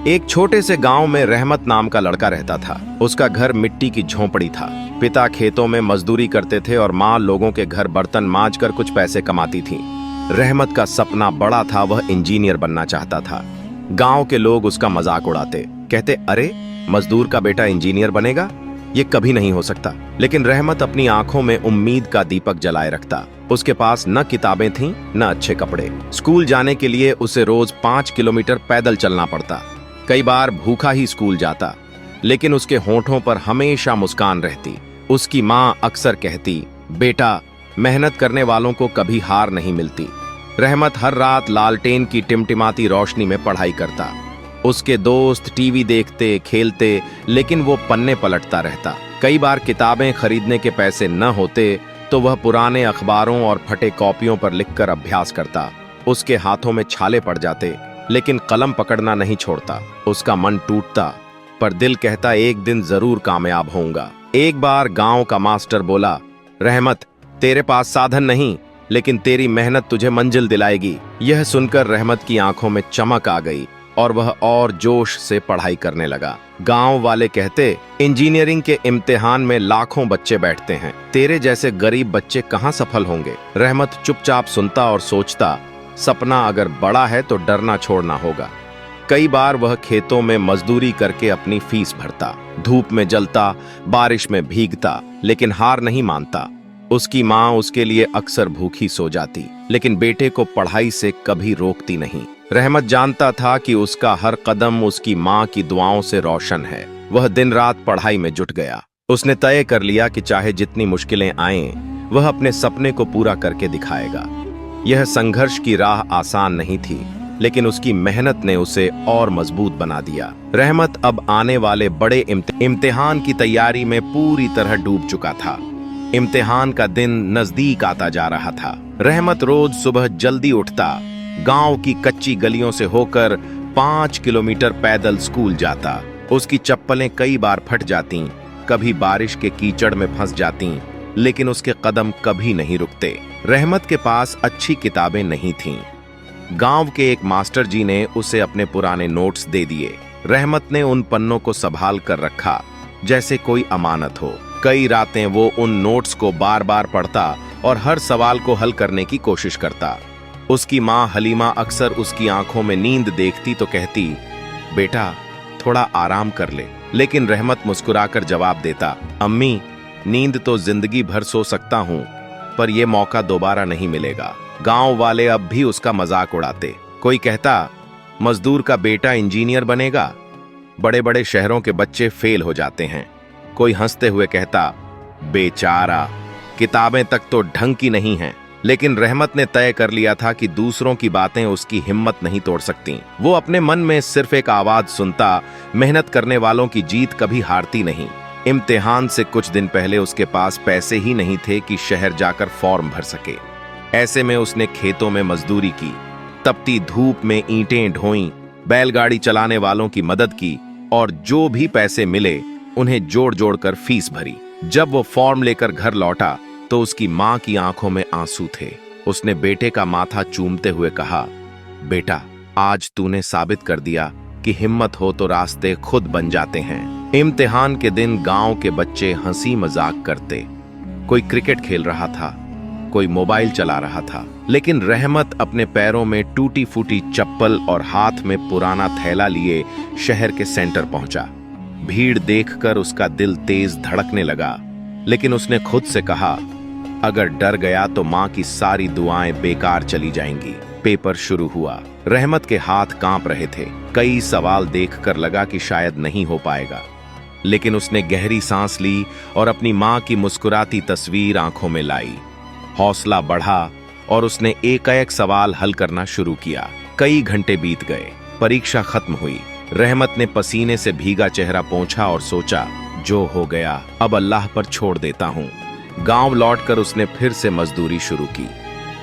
एक छोटे से गांव में रहमत नाम का लड़का रहता था। उसका घर मिट्टी की झोंपड़ी था। पिता खेतों में मजदूरी करते थे और माँ लोगों के घर बर्तन मांजकर कुछ पैसे कमाती थी। रहमत का सपना बड़ा था, वह इंजीनियर बनना चाहता था। गांव के लोग उसका मजाक उड़ाते, कहते, अरे मजदूर का बेटा इंजीनियर बनेगा, ये कभी नहीं हो सकता। लेकिन रहमत अपनी आंखों में उम्मीद का दीपक जलाए रखता। उसके पास न किताबें थीं, न अच्छे कपड़े। स्कूल जाने के लिए उसे रोज 5 किलोमीटर पैदल चलना पड़ता। कई बार भूखा ही स्कूल जाता, लेकिन उसके होठों पर हमेशा मुस्कान रहती। उसकी माँ अक्सर कहती, बेटा मेहनत करने वालों को कभी हार नहीं मिलती। रहमत हर रात लालटेन की टिमटिमाती रोशनी में पढ़ाई करता। उसके दोस्त टीवी देखते, खेलते, लेकिन वो पन्ने पलटता रहता। कई बार किताबें खरीदने के पैसे न होते तो वह पुराने अखबारों और फटे कॉपियों पर लिखकर अभ्यास करता। उसके हाथों में छाले पड़ जाते, लेकिन कलम पकड़ना नहीं छोड़ता। उसका मन टूटता, पर दिल कहता, एक दिन जरूर कामयाब होऊंगा। एक बार गांव का मास्टर बोला, रहमत तेरे पास साधन नहीं, लेकिन तेरी मेहनत तुझे मंजिल दिलाएगी। यह सुनकर रहमत की आंखों में चमक आ गई और वह और जोश से पढ़ाई करने लगा। गांव वाले कहते, इंजीनियरिंग के इम्तिहान में लाखों बच्चे बैठते हैं, तेरे जैसे गरीब बच्चे कहां सफल होंगे। रहमत चुपचाप सुनता और सोचता, सपना अगर बड़ा है तो डरना छोड़ना होगा। कई बार वह खेतों में मजदूरी करके अपनी फीस भरता, धूप में जलता, बारिश में भीगता, लेकिन हार नहीं मानता। उसकी माँ उसके लिए अक्सर भूखी सो जाती, लेकिन बेटे को पढ़ाई से कभी रोकती नहीं। रहमत जानता था कि उसका हर कदम उसकी माँ की दुआओं से रोशन है। वह दिन रात पढ़ाई में जुट गया। उसने तय कर लिया कि चाहे जितनी मुश्किलें आएं, वह अपने सपने को पूरा करके दिखाएगा। यह संघर्ष की राह आसान नहीं थी, लेकिन उसकी मेहनत ने उसे और मजबूत बना दिया। रहमत अब आने वाले बड़े इम्तिहान की तैयारी में पूरी तरह डूब चुका था। इम्तिहान का दिन नजदीक आता जा रहा था। रहमत रोज सुबह जल्दी उठता, गांव की कच्ची गलियों से होकर 5 किलोमीटर पैदल स्कूल जाता। उसकी चप्पलें कई बार फट जातीं, कभी बारिश के कीचड़ में फंस जातीं, लेकिन उसके कदम कभी नहीं रुकते। रहमत के पास अच्छी किताबें नहीं थीं। गांव के एक मास्टर जी ने उसे अपने पुराने नोट्स दे दिए। रहमत ने उन पन्नों को संभाल कर रखा जैसे कोई अमानत हो। कई रातें वो उन नोट्स को बार बार पढ़ता और हर सवाल को हल करने की कोशिश करता। उसकी माँ हलीमा अक्सर उसकी आंखों में नींद देखती तो कहती, बेटा थोड़ा आराम कर ले। लेकिन रहमत मुस्कुराकर जवाब देता, अम्मी नींद तो जिंदगी भर सो सकता हूँ, पर यह मौका दोबारा नहीं मिलेगा। गांव वाले अब भी उसका मजाक उड़ाते। कोई कहता, मजदूर का बेटा इंजीनियर बनेगा, बड़े बड़े शहरों के बच्चे फेल हो जाते हैं। कोई हंसते हुए कहता, बेचारा किताबें तक तो ढंग की नहीं हैं। लेकिन रहमत ने तय कर लिया था कि दूसरों की बातें उसकी हिम्मत नहीं तोड़ सकती। वो अपने मन में सिर्फ एक आवाज सुनता, मेहनत करने वालों की जीत कभी हारती नहीं। इम्तिहान से कुछ दिन पहले उसके पास पैसे ही नहीं थे कि शहर जाकर फॉर्म भर सके। ऐसे में उसने खेतों में मजदूरी की, तपती धूप में ईंटें ढोईं, बैलगाड़ी चलाने वालों की मदद की और जो भी पैसे मिले उन्हें जोड़ जोड़ कर फीस भरी। जब वो फॉर्म लेकर घर लौटा तो उसकी माँ की आंखों में आंसू थे। उसने बेटे का माथा चूमते हुए कहा, बेटा आज तूने साबित कर दिया कि हिम्मत हो तो रास्ते खुद बन जाते हैं। इम्तिहान के दिन गांव के बच्चे हंसी मजाक करते। कोई क्रिकेट खेल रहा था, कोई मोबाइल चला रहा था, लेकिन रहमत अपने पैरों में टूटी फूटी चप्पल और हाथ में पुराना थैला लिए शहर के सेंटर पहुंचा। भीड़ देखकर उसका दिल तेज धड़कने लगा, लेकिन उसने खुद से कहा, अगर डर गया तो माँ की सारी दुआएं बेकार चली जाएंगी। पेपर शुरू हुआ। रहमत के हाथ कांप रहे थे। कई सवाल देखकर लगा कि शायद नहीं हो पाएगा, लेकिन उसने गहरी सांस ली और अपनी माँ की मुस्कुराती तस्वीर आंखों में लाई। हौसला बढ़ा और उसने एक सवाल हल करना शुरू किया। कई घंटे बीत गए। परीक्षा खत्म हुई। रहमत ने पसीने से भीगा चेहरा पोंछा और सोचा, जो हो गया अब अल्लाह पर छोड़ देता हूँ। गांव लौटकर उसने फिर से मजदूरी शुरू की।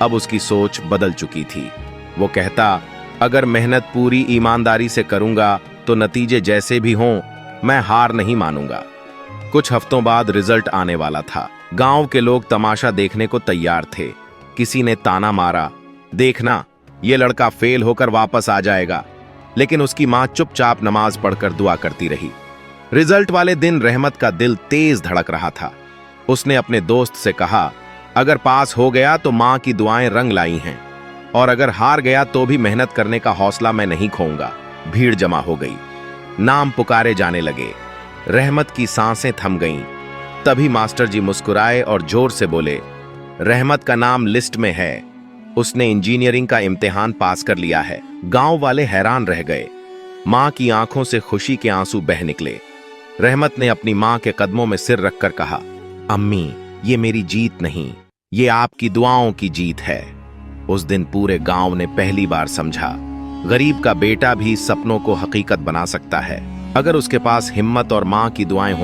अब उसकी सोच बदल चुकी थी। वो कहता, अगर मेहनत पूरी ईमानदारी से करूंगा तो नतीजे जैसे भी हों मैं हार नहीं मानूंगा। कुछ हफ्तों बाद रिजल्ट आने वाला था। गांव के लोग तमाशा देखने को तैयार थे। किसी ने ताना मारा, देखना ये लड़का फेल होकर वापस आ जाएगा। लेकिन उसकी माँ चुपचाप नमाज पढ़कर दुआ करती रही। रिजल्ट वाले दिन रहमत का दिल तेज धड़क रहा था। उसने अपने दोस्त से कहा, अगर पास हो गया तो माँ की दुआएं रंग लाई हैं, और अगर हार गया तो भी मेहनत करने का हौसला मैं नहीं खोऊंगा। भीड़ जमा हो गई, नाम पुकारे जाने लगे। रहमत की सांसें थम गईं। तभी मास्टर जी मुस्कुराए और जोर से बोले, रहमत का नाम लिस्ट में है, उसने इंजीनियरिंग का इम्तिहान पास कर लिया है। गांव वाले हैरान रह गए। मां की आंखों से खुशी के आंसू बह निकले। रहमत ने अपनी मां के कदमों में सिर रखकर कहा, अम्मी, ये मेरी जीत नहीं, ये आपकी दुआओं की जीत है। उस दिन पूरे गांव ने पहली बार समझा, गरीब का बेटा भी सपनों को हकीकत बना सकता है, अगर उसके पास हिम्मत और मां की दुआएं हो।